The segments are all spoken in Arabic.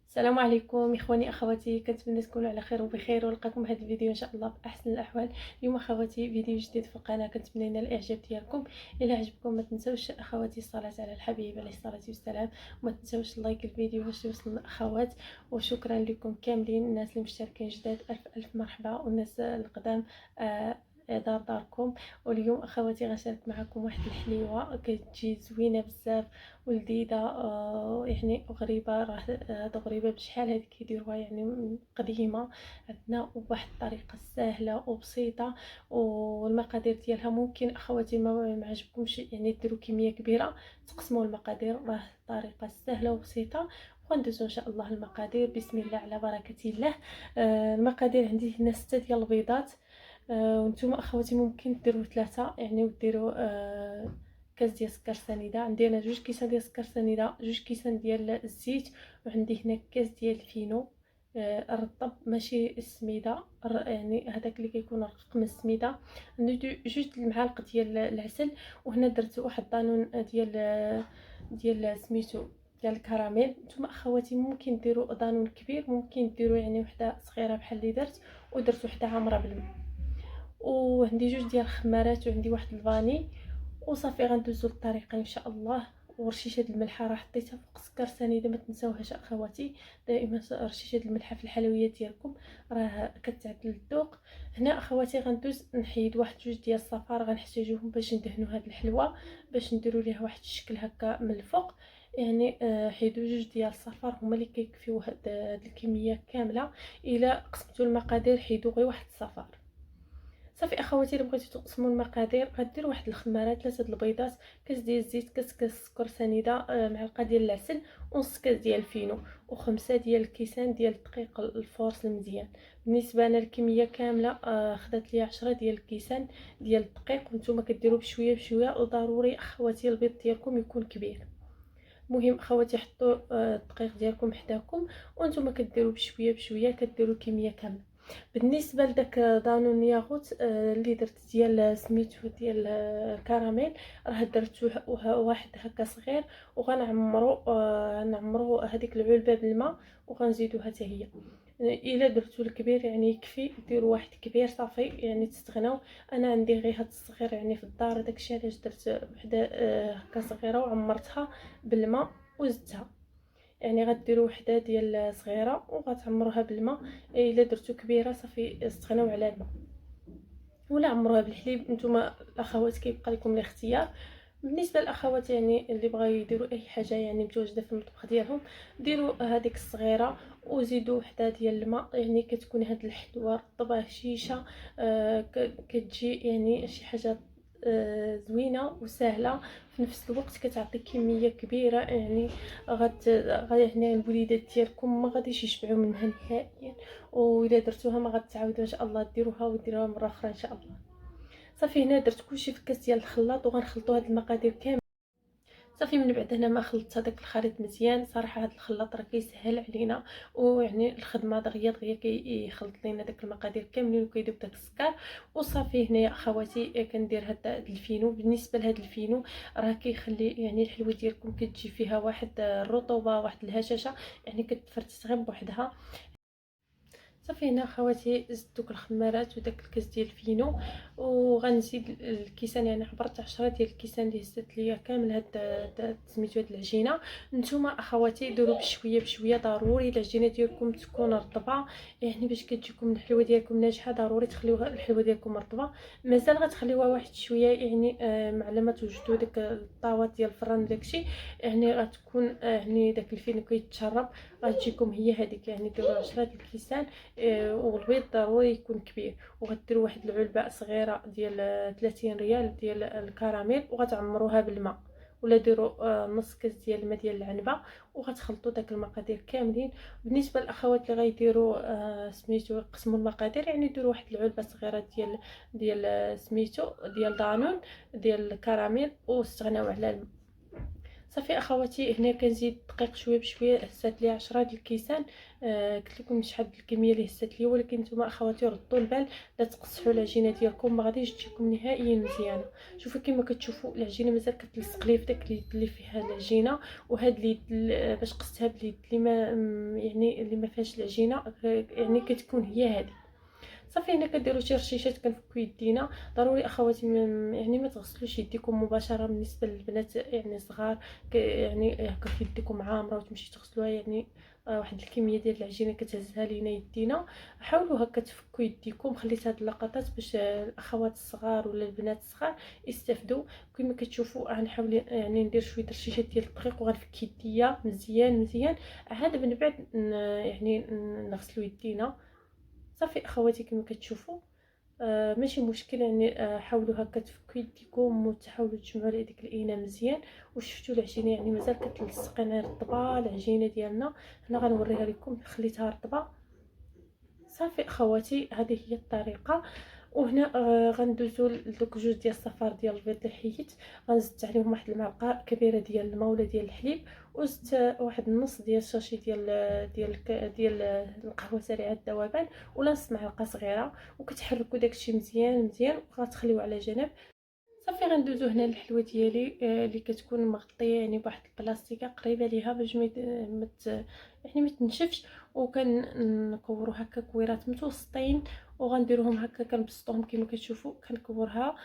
السلام عليكم اخواني اخواتي، كنتمنى تكونوا على خير وبخير ولقاكم هذا الفيديو ان شاء الله باحسن الاحوال. اليوم اخواتي فيديو جديد في القناه، كنتمنى ينال الاعجاب ديالكم. الى عجبكم ما تنسوش اخواتي الصلاه على الحبيب عليه الصلاه والسلام، وما تنسوش لايك الفيديو باش يوصل الاخوات. وشكرا لكم كاملين، الناس اللي مشتركين جداد الف الف مرحبا، والناس القدام داركم. واليوم اخواتي غنشارك معكم واحد الحليوه كتجي زوينه بزاف ولذيذه، يعني غريبه. راه هاد غريبه بشحال هادي كيديروها يعني قديمه عندنا وبواحد الطريقه سهله وبسيطه. والمقادير ديالها ممكن اخواتي ما عجبكمش يعني ديروا كميه كبيره، تقسموا المقادير. راه طريقه سهله وبسيطه. وندوزو ان شاء الله المقادير. بسم الله على بركه الله. المقادير عندي هنا 6 ديال البيضات. وانتم اخواتي ممكن ديروا 3 يعني، وديروا كاس ديال سكر سنيده. عندي انا 2 كيسان ديال سكر سنيده، 2 كيسان ديال الزيت، وعندي هنا كاس ديال الفينو الرطب ماشي السميده، يعني هذاك اللي كيكون رقيق من السميده. عندي 2 المعالق ديال العسل، وهنا درت واحد الطانون ديال سميتو ديال الكراميل. نتوما اخواتي ممكن ديروا دانون كبير، ممكن ديروا يعني وحده صغيره بحال اللي درت، ودرت وحده عامره بالماء. وعندي 2 ديال الخمارات، وعندي واحد الفاني. وصافي غندوزو للطريقه ان شاء الله. ورشيشه الملحه راه حطيتها فوق السكر سنيده، ما تنساوهاش اخواتي. دائما رشيشه الملحه في الحلويات ديالكم راه كتعدل الذوق. هنا اخواتي غندوز نحيد واحد 2 ديال الصفار، غنحتاجوهم باش ندهنوا هاد الحلوه، باش نديروا ليها واحد الشكل هكا من الفوق. يعني حيدوا 2 ديال الصفار هما اللي كيكفيو هاد الكميه كامله. الا قسمتوا المقادير حيدوا غير واحد الصفار. صافي اخواتي، الا بغيتو تقسموا المقادير غديروا واحد الخماره، 3 د البيضات، كاس ديال الزيت، كاس السكر سنيده، معلقه ديال العسل، ونص كاس ديال الفينو، و5 ديال الكيسان ديال الدقيق الفورس المزيان. بالنسبه انا الكميه كامله خدات لي 10 ديال الكيسان ديال الدقيق، وانتم كديروا بشويه بشويه. وضروري اخواتي البيض ديالكم يكون كبير. المهم اخواتي حطوا الدقيق ديالكم حداكم، وانتم كديروا بشويه بشويه، كديروا كميه كامله. بالنسبه لداك دانون ياغوت اللي درت ديال سميتو ديال الكراميل، راه درت واحد هكا صغير، وغنعمرو نعمرو هذيك العلبه بالماء، وغنزيدوها حتى هي. الا درتو الكبير يعني يكفي، ديروا واحد كبير صافي يعني تستغناو. انا عندي غير هاد الصغير يعني في الدار، داكشي علاش درت وحده هكا صغيره وعمرتها بالماء وزدتها. يعني غديروا وحده ديال صغيره وغتعمروها بالماء. الا درتو كبيره صافي استغناو على الماء، ولا عمروها بالحليب. نتوما الاخوات كيبقى لكم الاختيار. بالنسبه للاخوات يعني اللي بغاو يديروا اي حاجه يعني متواجده في المطبخ ديالهم، ديروا هذيك الصغيره وزيدوا وحده ديال الماء. يعني كتكون هاد الحلوه رطبه هشيشه، كتجي يعني شي حاجه زوينه وسهله في نفس الوقت، كتعطي كميه كبيره. يعني يعني الوليدات ديالكم ما غاديش يشبعوا منها نهائيا. واذا درتوها ما غتعاودوا ان شاء الله ديروها وديروها مره اخرى ان شاء الله. صافي هنا درت كلشي في كاس ديال الخلاط، وغنخلطوا هاد المقادير كامل. صافي من بعد هنا ما خلطت هذاك الخليط مزيان، صراحه هذا الخلاط راه كيسهل علينا، ويعني الخدمه دغيا دغيا كيخلط لينا داك المقادير كاملين وكيذوب داك السكر. وصافي هنايا اخواتي كندير هذا الفينو. بالنسبه لهذا الفينو راه كيخلي يعني الحلوه ديالكم كتجي فيها واحد الرطوبه، واحد الهشاشه، يعني كتفرتت غير بوحدها. صافي هنا خواتي زدت دوك الخمارات وداك الكاس ديال الفينو، وغنزيد الكيسان. يعني عبرت 10 ديال الكيسان اللي هزت ليا كامل هاد سميتو هاد العجينه. نتوما اخواتي ديروا بشويه بشويه، ضروري العجينه ديالكم تكون رطبه، يعني باش كتجيكم الحلوه ديالكم ناجحه ضروري تخليوها الحلوه ديالكم رطبه. مازال غتخليوها واحد شويه يعني مع لما توجدوا داك الطاوات ديال الفران داكشي، يعني غتكون يعني داك الفينو كيتشرب. غتجيكم هي هذيك، يعني ديروا 10 ديال الكيسان. والبيض ضروري يكون كبير. وغديروا واحد العلبه صغيره ديال 30 ريال ديال الكراميل، وغتعمروها بالماء، ولا ديروا نص كاس ديال الماء ديال العنبه، وغتخلطوا داك المقادير كاملين. بالنسبه للاخوات اللي غيديروا سميتو يقسموا المقادير، يعني ديروا واحد العلبه صغيره ديال سميتو ديال دانون ديال الكراميل، واستغناو على الماء. صافي اخواتي، هنا كنزيد الدقيق شويه بشويه. هزات لي 10 د الكيسان. قلت لكم شحال الكميه اللي هزات لي، ولكن نتوما اخواتي ردوا البال لا تقصحوا العجينه ديالكم، ما غاديش تجيكم نهائيا مزيانه. شوفوا كما كتشوفوا العجينه مازال كتلصق لي في داك اليد اللي فيها العجينه، وهاد اليد باش قصتها باليد اللي ما يعني اللي ما فيهاش العجينه يعني كتكون هي هذه. صافي هنا كديروا شي رشيشات كنفكوا يدينا. ضروري اخواتي يعني ما تغسلوش يديكم مباشره بالنسبه للبنات يعني صغار، يعني هكا في يديكم عامره وتمشي تغسلوها يعني واحد الكميه ديال العجينه كتهزها لينا يدينا. حاولوا هكا تفكوا يديكم، خليت هاد اللقطات باش الاخوات الصغار ولا البنات الصغار يستافدوا. كما كتشوفوا غنحاول يعني ندير شويه رشيشات ديال الدقيق وغنفك يديا مزيان مزيان، عاد من بعد يعني نغسلوا يدينا. صافي اخواتي كما كتشوفوا ماشي مشكل يعني حاولوا هكا تفكوا يديكم وتحاولوا تجمعوا على ديك الاناء مزيان. وشفتوا العجينه يعني مازال كتلصق، انا رطبه العجينه ديالنا. هنا غنوريها لكم، خليتها رطبه. صافي اخواتي هذه هي الطريقه. وهنا غندوزو لدوك جوج ديال الصفار ديال البيض اللي حيت، غنزيد عليهم واحد المعلقه كبيره ديال الماء ولا ديال الحليب، وزدت واحد النص ديال الشاشي ديال القهوه سريعه الذوبان، ولا نص معلقه صغيره. وكتحركوا داكشي مزيان مزيان وغتخليوه على جنب. صافي غندوزو هنا الحلوه ديالي اللي كتكون مغطيه يعني بواحد البلاستيكه قريبه ليها باش يعني ما تنشفش. وكنكورو هكا كويرات متوسطين، وغنديروهم هكا كنبسطوهم كما كتشوفوا كنكورها.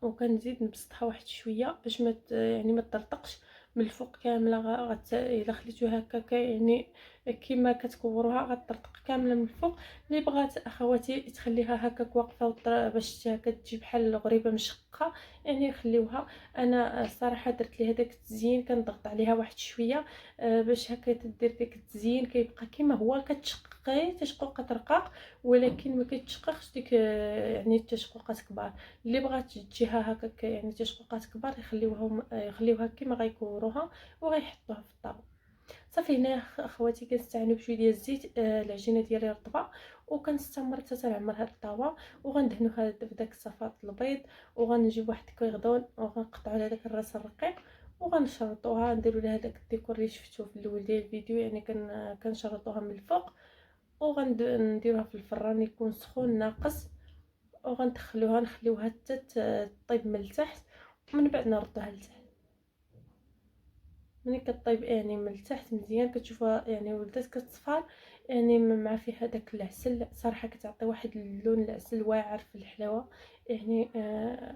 وكنزيد نبسطها واحد شويه باش يعني ما تطرطقش من الفوق كامله. الا خليتوها هكا يعني كما كتكوروها غتطرطق كامله من الفوق. اللي بغات اخواتي تخليها هكاك واقفه باش هكا تجي بحال غريبه مشقه يعني خليوها. انا الصراحه درت ليها داك التزيين، كنضغط عليها واحد شويه باش هكا تدير داك التزيين كيبقى كما هو. كتشققي تشقوقه رقاق، ولكن ما كيتشققش ديك يعني التشقوقات كبار. اللي بغات تجيها هكاك يعني تشقوقات كبار يخليوها كما غيكوروها وغيحطوها في الطاوله. صافي هنا اخواتي كنستعملوا بشويه ديال الزيت. العجينه ديالي رطبه، وكنستمر حتى تنعمر هاد الطاوه وغندهنوها بداك الصفار البيض. وغنجيب واحد الكويغدون وغنقطعوا على داك الراس الرقيق وغنشرطوها، نديروا لها داك الديكور اللي شفتوه في الاول ديال الفيديو يعني كنشرطوها من الفوق. وغنديروها في الفران يكون سخون ناقص، وغندخلوها نخليوها حتى طيب من التحت، ومن بعد نردوها لتحت. ملي كطيب يعني من التحت مزيان كتشوفها يعني ولدات كتصفر يعني مع فيها داك العسل. صراحه كتعطي واحد اللون العسل واعر في الحلاوه يعني.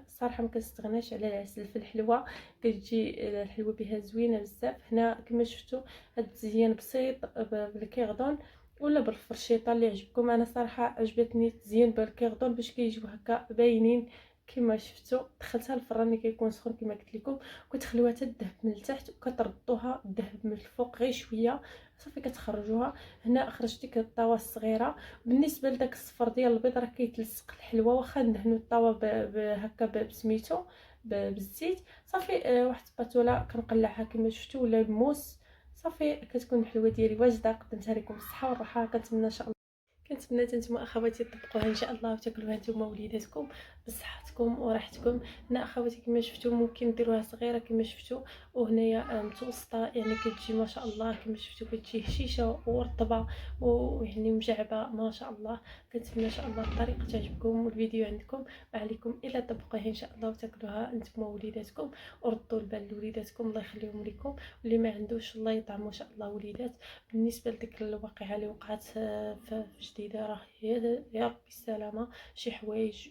صراحه ما كنستغناش على العسل في الحلوه، كتجي الحلوه بها زوينه بزاف. هنا كما شفتوا هاد التزيين بسيط بالكيغدون ولا بالفرشيطه اللي عجبكم. انا صراحه عجبتني التزيين بالكيغدون باش كيجيو هكا باينين كما شفتوا. دخلتها الفران اللي كيكون سخون كما قلت لكم، وكتخليوها تذهب من التحت وكتردوها تذهب من الفوق غير شويه. صافي كتخرجوها. هنا خرجت ديك الطاوه الصغيره. بالنسبه لداك الصفر ديال البيض راه كيتلصق الحلوه، واخا ندهنوا الطاوه هكا بسميتو بالزيت. صافي واحد الباتوله كنقلعها كما شفتوا ولا الموس. صافي كتكون الحلوه ديالي واجده، قدمتها لكم بالصحه والراحه. كنتمنى ان شاء الله نتوما اخواتي تطبقوها ان شاء الله وتاكلوها نتوما وليداتكم بصحتكم وراحتكم. هنا اخواتي كما شفتوا ممكن ديروها صغيره كما شفتوا، وهنايا متوسطه يعني كتجي ما شاء الله كما شفتوا كتجي هشيشه ورطبه ويعني مجعبه ما شاء الله. كنتمنى ان شاء الله الطريقه تعجبكم والفيديو عندكم. ما عليكم الا تطبقوها ان شاء الله وتاكلوها نتوما وليداتكم، وردوا البال لوليداتكم الله يخليهم لكم. واللي ما عندوش الله يطعموا ان شاء الله وليدات. بالنسبه لديك الواقعه اللي وقعت في جديده راه يا ربي السلامه. شي حوايج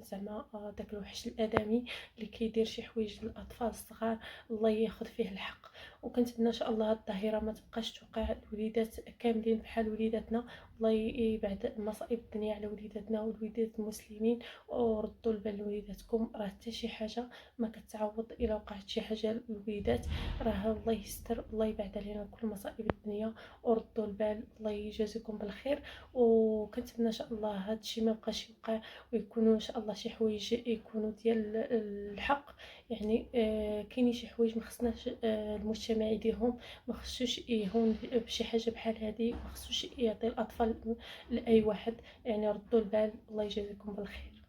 زعما داك الوحش الادمي اللي كيدير شي حوايج للاطفال الصغار الله ياخذ فيه الحق. وكنتمنى ان شاء الله الظاهره ما تبقاش توقع الوليدات كاملين بحال وليداتنا. الله يبعد مصائب الدنيا على وليداتنا والوليدات المسلمين. وردوا البال لوليداتكم، راه حتى شي حاجه ما كتعوض الا وقعت شي حاجه للوليدات. راه الله يستر الله يبعد علينا كل مصائب الدنيا. وردوا البال الله يجازيكم بالخير. وكنتمنى ان شاء الله هذا الشيء ما بقاش يوقع، ويكونوا ان شاء الله شي حوايج يكونوا ديال الحق يعني. كاينين شي حوايج ما خصناش المجتمع يديرهم، ما خصوش يهون بشي حاجه بحال هذه، ما خصوش يعطي الاطفال لاي واحد يعني. ردوا البال الله يجازيكم بالخير.